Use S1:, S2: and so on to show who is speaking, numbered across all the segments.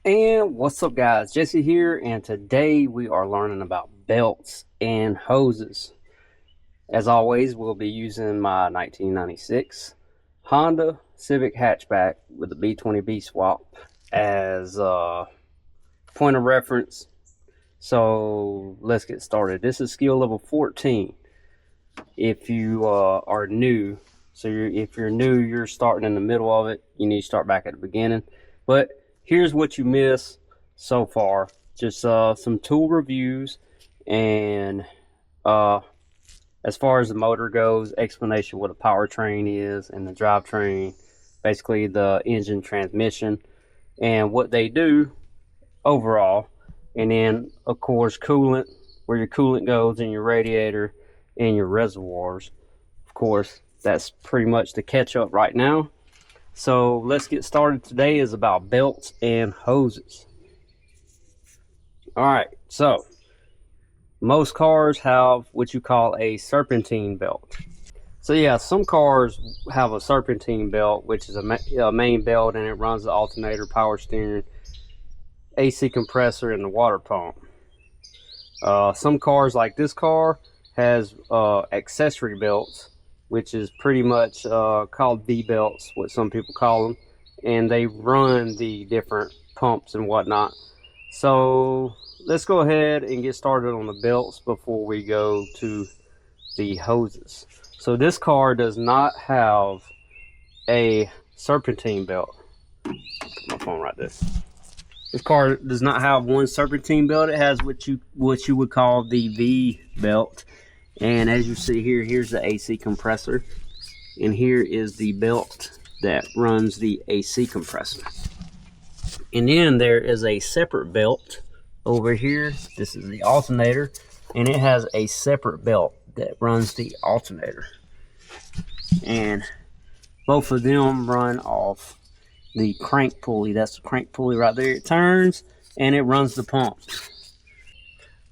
S1: And what's up, guys? Jesse here, and today we are learning about belts and hoses. As always, we'll be using my 1996 Honda Civic hatchback with the B20B swap as a point of reference. So let's get started. This is skill level 14. If you are new, if you're new, you're starting in the middle of it. You need to start back at the beginning. But here's what you missed so far. Just some tool reviews, and as far as the motor goes, explanation what a powertrain is and the drivetrain, basically the engine, transmission, and what they do overall. And then of course coolant, where your coolant goes in your radiator and your reservoirs. Of course, that's pretty much the catch up right now. So let's get started. Today is about belts and hoses. All right, so most cars have what you call a serpentine belt. So yeah, some cars have a serpentine belt, which is a main belt, and it runs the alternator, power steering, AC compressor, and the water pump. Some cars, like this car, has accessory belts, which is pretty much called V-belts, what some people call them, and they run the different pumps and whatnot. So let's go ahead and get started on the belts before we go to the hoses. So this car does not have a serpentine belt. Put my phone right there. This car does not have one serpentine belt. It has what you would call the V belt. And as you see here, here's the AC compressor, and here is the belt that runs the AC compressor. And then there is a separate belt over here. This is the alternator, and it has a separate belt that runs the alternator. And both of them run off the crank pulley. That's the crank pulley right there. It turns and it runs the pump.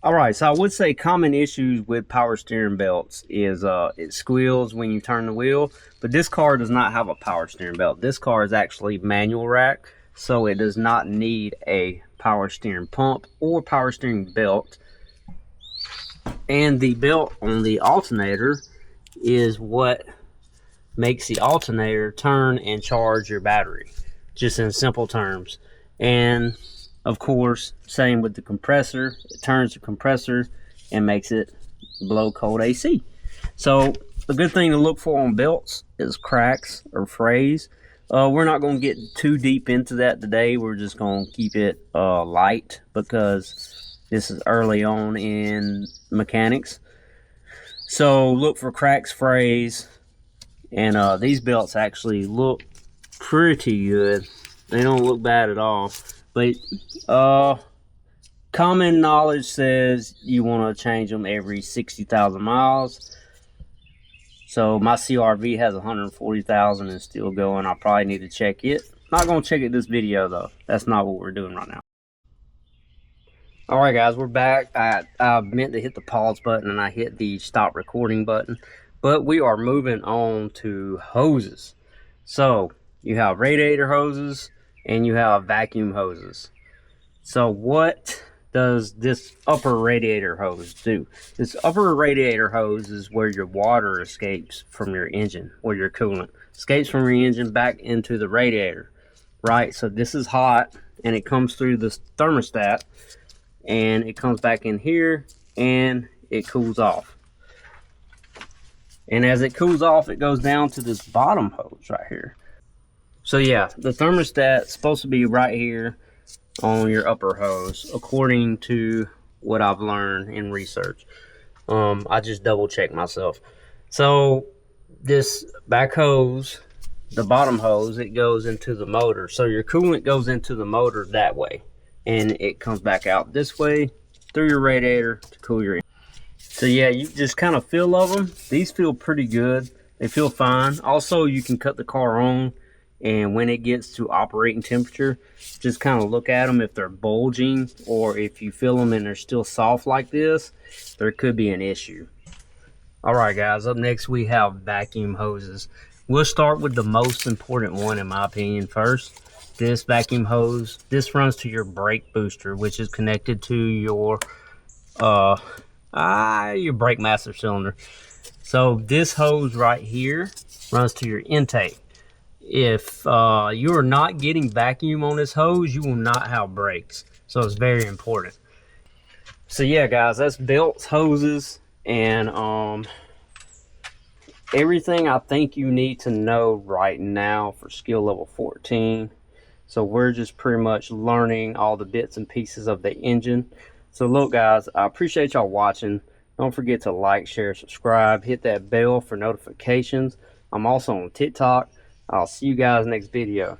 S1: All right, so I would say common issues with power steering belts is it squeals when you turn the wheel, but this car does not have a power steering belt. This car is actually manual rack, so it does not need a power steering pump or power steering belt. And the belt on the alternator is what makes the alternator turn and charge your battery, just in simple terms. And of course, same with the compressor. It turns the compressor and makes it blow cold AC. So a good thing to look for on belts is cracks or frays. We're not going to get too deep into that today. We're just going to keep it light because this is early on in mechanics. So look for cracks, frays, and these belts actually look pretty good. They don't look bad at all. But common knowledge says you want to change them every 60,000 miles. So my CRV has 140,000 and still going. I probably need to check it. Not going to check it this video though. That's not what we're doing right now. Alright guys, we're back. I meant to hit the pause button and I hit the stop recording button. But we are moving on to hoses. So you have radiator hoses and you have vacuum hoses. So what does this upper radiator hose do? This upper radiator hose is where your water escapes from your engine, or your coolant escapes from your engine back into the radiator, right? So this is hot and it comes through this thermostat and it comes back in here and it cools off. And as it cools off, it goes down to this bottom hose right here. So yeah, the thermostat's supposed to be right here on your upper hose, according to what I've learned in research. I just double checked myself. So this back hose, the bottom hose, it goes into the motor. So your coolant goes into the motor that way, and it comes back out this way through your radiator to cool your engine. So yeah, you just kind of feel of them. These feel pretty good. They feel fine. Also, you can cut the car on, and when it gets to operating temperature, just kind of look at them. If they're bulging or if you feel them and they're still soft like this, there could be an issue. All right guys, up next we have vacuum hoses. We'll start with the most important one in my opinion first. this vacuum hose, this runs to your brake booster, which is connected to your brake master cylinder. So this hose right here runs to your intake. If you are not getting vacuum on this hose, you will not have brakes. So it's very important. So yeah, guys, that's belts, hoses, and everything I think you need to know right now for skill level 14. So we're just pretty much learning all the bits and pieces of the engine. So look, guys, I appreciate y'all watching. Don't forget to like, share, subscribe, hit that bell for notifications. I'm also on TikTok. I'll see you guys next video.